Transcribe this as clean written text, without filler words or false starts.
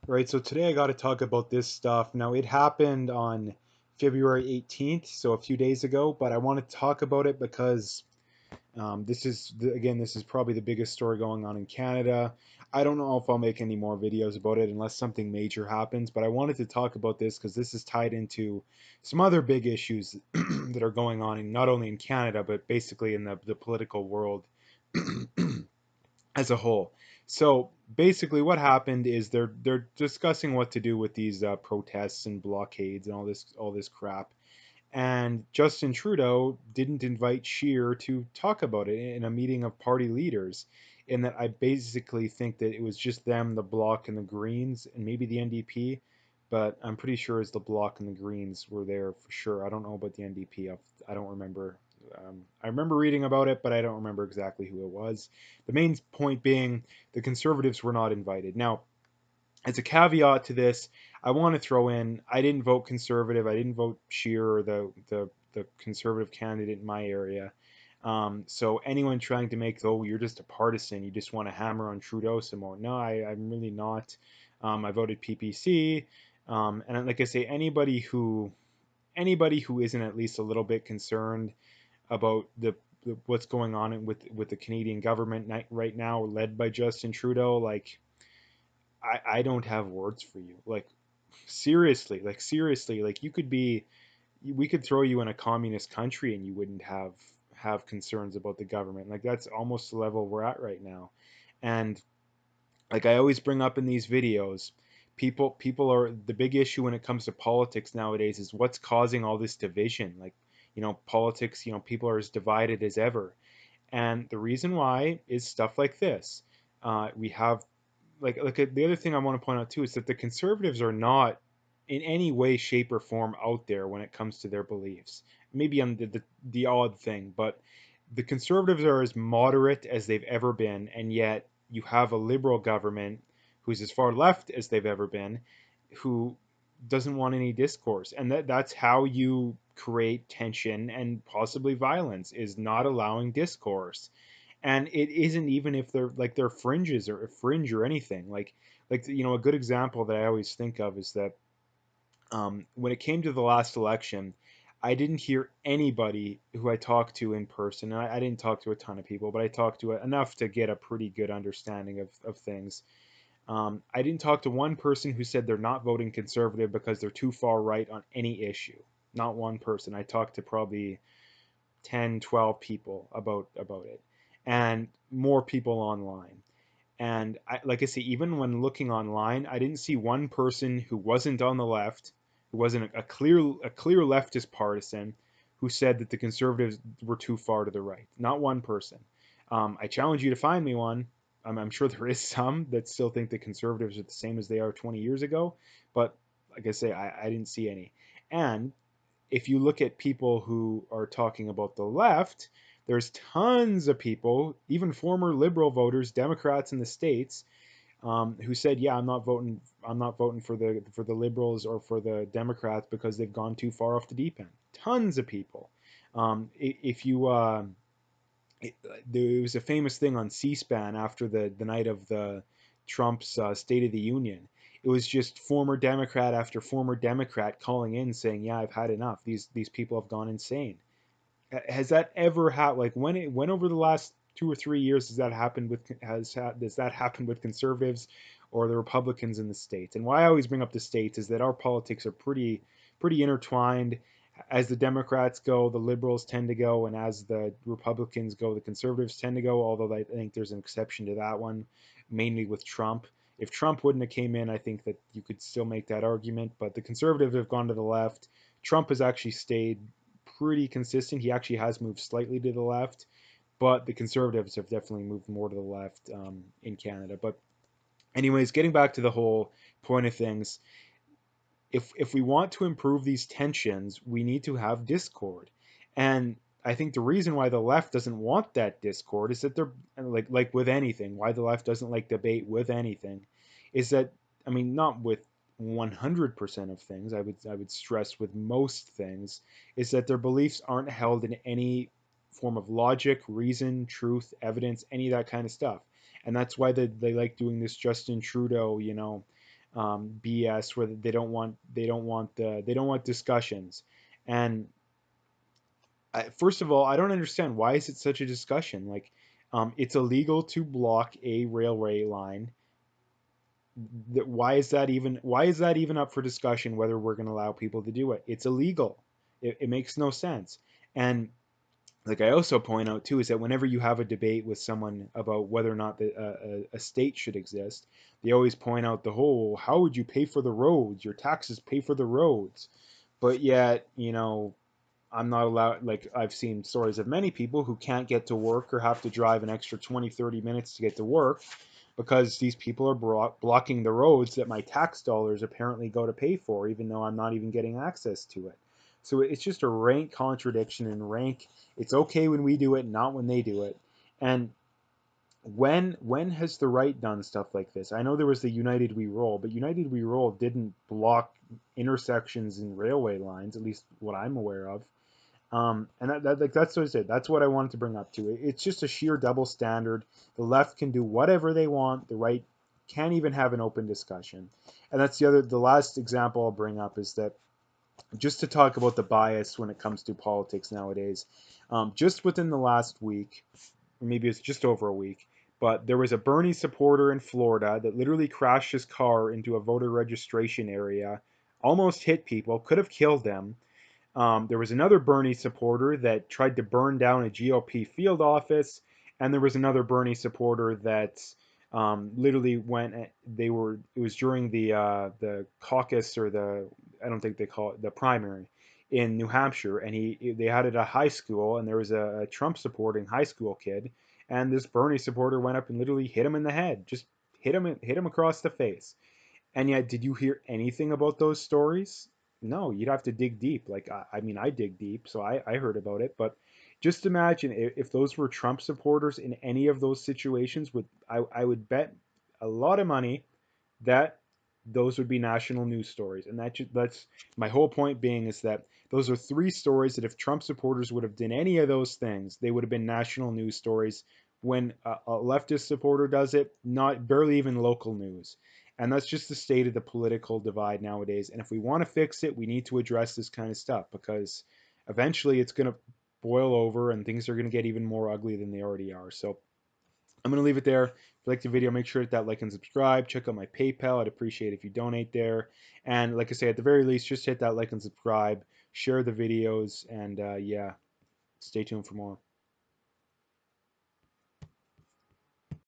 Right, so today I got to talk about this stuff. Now, it happened on February 18th, so a few days ago, but I want to talk about it because again, this is probably the biggest story going on in Canada. I don't know if I'll make any more videos about it unless something major happens, but I wanted to talk about this because this is tied into some other big issues that are going on in not only in Canada, but basically in the political world as a whole. So basically, what happened is they're discussing what to do with these protests and blockades and all this crap. And Justin Trudeau didn't invite Scheer to talk about it in a meeting of party leaders. In that, I basically think that it was just them, the Bloc and the Greens, and maybe the NDP. But I'm pretty sure it's the Bloc and the Greens were there for sure. I don't know about the NDP. I don't remember. I remember reading about it, but I don't remember exactly who it was. The main point being the Conservatives were not invited. Now, as a caveat to this, I want to throw in I didn't vote Conservative. I didn't vote Scheer or the Conservative candidate in my area. So anyone trying to make, oh, you're just a partisan, you just want to hammer on Trudeau some more. No, I'm really not. I voted PPC. And like I say, anybody who isn't at least a little bit concerned about what's going on with the Canadian government right now, led by Justin Trudeau, like I don't have words for you. Like seriously, like we could throw you in a communist country and you wouldn't have concerns about the government. Like that's almost the level we're at right now. And like I always bring up in these videos, people are the big issue when it comes to politics nowadays is what's causing all this division. Like, politics, people are as divided as ever. And the reason why is stuff like this. We have the other thing I want to point out too is that the conservatives are not in any way, shape, or form out there when it comes to their beliefs. Maybe on the odd thing, but the conservatives are as moderate as they've ever been, and yet you have a liberal government who's as far left as they've ever been, who doesn't want any discourse, and that's how you create tension and possibly violence is not allowing discourse. And it isn't even if they're fringes or fringe or anything a good example that I always think of is that when it came to the last election, I didn't hear anybody who I talked to in person. And I didn't talk to a ton of people, but I talked to enough to get a pretty good understanding of things. I didn't talk to one person who said they're not voting conservative because they're too far right on any issue. Not one person. I talked to probably 10, 12 people about it, and more people online. And like I say, even when looking online, I didn't see one person who wasn't on the left, who wasn't a clear leftist partisan, who said that the conservatives were too far to the right. Not one person. I challenge you to find me one. I'm sure there is some that still think the conservatives are the same as they are 20 years ago, but like I say, I didn't see any. And if you look at people who are talking about the left, there's tons of people, even former liberal voters, Democrats in the states, who said, "Yeah, I'm not voting. I'm not voting for the liberals or for the Democrats because they've gone too far off the deep end." Tons of people. If you There was a famous thing on C-SPAN after the night of the Trump's State of the Union. It was just former Democrat after former Democrat calling in saying, "Yeah, I've had enough. These people have gone insane." Has that ever happened? Like when over the last 2 or 3 years does that happen with conservatives or the Republicans in the states? And why I always bring up the states is that our politics are pretty intertwined. As the Democrats go, the liberals tend to go, and as the Republicans go, the conservatives tend to go. Although I think there's an exception to that one, mainly with Trump. If Trump wouldn't have came in, I think that you could still make that argument. But the conservatives have gone to the left. Trump has actually stayed pretty consistent. He actually has moved slightly to the left, but the conservatives have definitely moved more to the left in Canada. But anyways, getting back to the whole point of things, if we want to improve these tensions, we need to have discord. And I think the reason why the left doesn't want that discord is that they're like with anything, why the left doesn't like debate with anything, is that I mean not with 100% of things, I would stress with most things, is that their beliefs aren't held in any form of logic, reason, truth, evidence, any of that kind of stuff. And that's why they like doing this Justin Trudeau, BS where they don't want discussions. And first of all, I don't understand why is it such a discussion. Like, it's illegal to block a railway line. Why is that even up for discussion? Whether we're going to allow people to do it, it's illegal. It makes no sense. And like I also point out too is that whenever you have a debate with someone about whether or not a state should exist, they always point out the whole how would you pay for the roads? Your taxes pay for the roads, but yet I'm not allowed. Like I've seen stories of many people who can't get to work or have to drive an extra 20, 30 minutes to get to work because these people are blocking the roads that my tax dollars apparently go to pay for, even though I'm not even getting access to it. So it's just a rank contradiction and rank. It's okay when we do it, not when they do it. And when has the right done stuff like this? I know there was the United We Roll, but United We Roll didn't block intersections and railway lines, at least what I'm aware of. And like that's what I said. That's what I wanted to bring up to. It's just a sheer double standard. The left can do whatever they want. The right can't even have an open discussion. And that's the last example I'll bring up is that just to talk about the bias when it comes to politics nowadays. Just within the last week, or maybe it's just over a week, but there was a Bernie supporter in Florida that literally crashed his car into a voter registration area, almost hit people, could have killed them. There was another Bernie supporter that tried to burn down a GOP field office, and there was another Bernie supporter that literally went. They were. It was during the caucus or the I don't think they call it the primary in New Hampshire, and they had it at a high school, and there was a Trump supporting high school kid, and this Bernie supporter went up and literally hit him in the head, just hit him across the face. And yet, did you hear anything about those stories? No, you'd have to dig deep. Like, I mean, I dig deep, so I heard about it. But just imagine if those were Trump supporters in any of those situations, I would bet a lot of money that those would be national news stories. And that's my whole point being is that those are three stories that if Trump supporters would have done any of those things, they would have been national news stories. When a leftist supporter does it, not barely even local news. And that's just the state of the political divide nowadays. And if we want to fix it, we need to address this kind of stuff because eventually it's going to boil over and things are going to get even more ugly than they already are. So I'm going to leave it there. If you like the video, make sure to hit that like and subscribe. Check out my PayPal. I'd appreciate it if you donate there. And like I say, at the very least, just hit that like and subscribe. Share the videos. And yeah, stay tuned for more.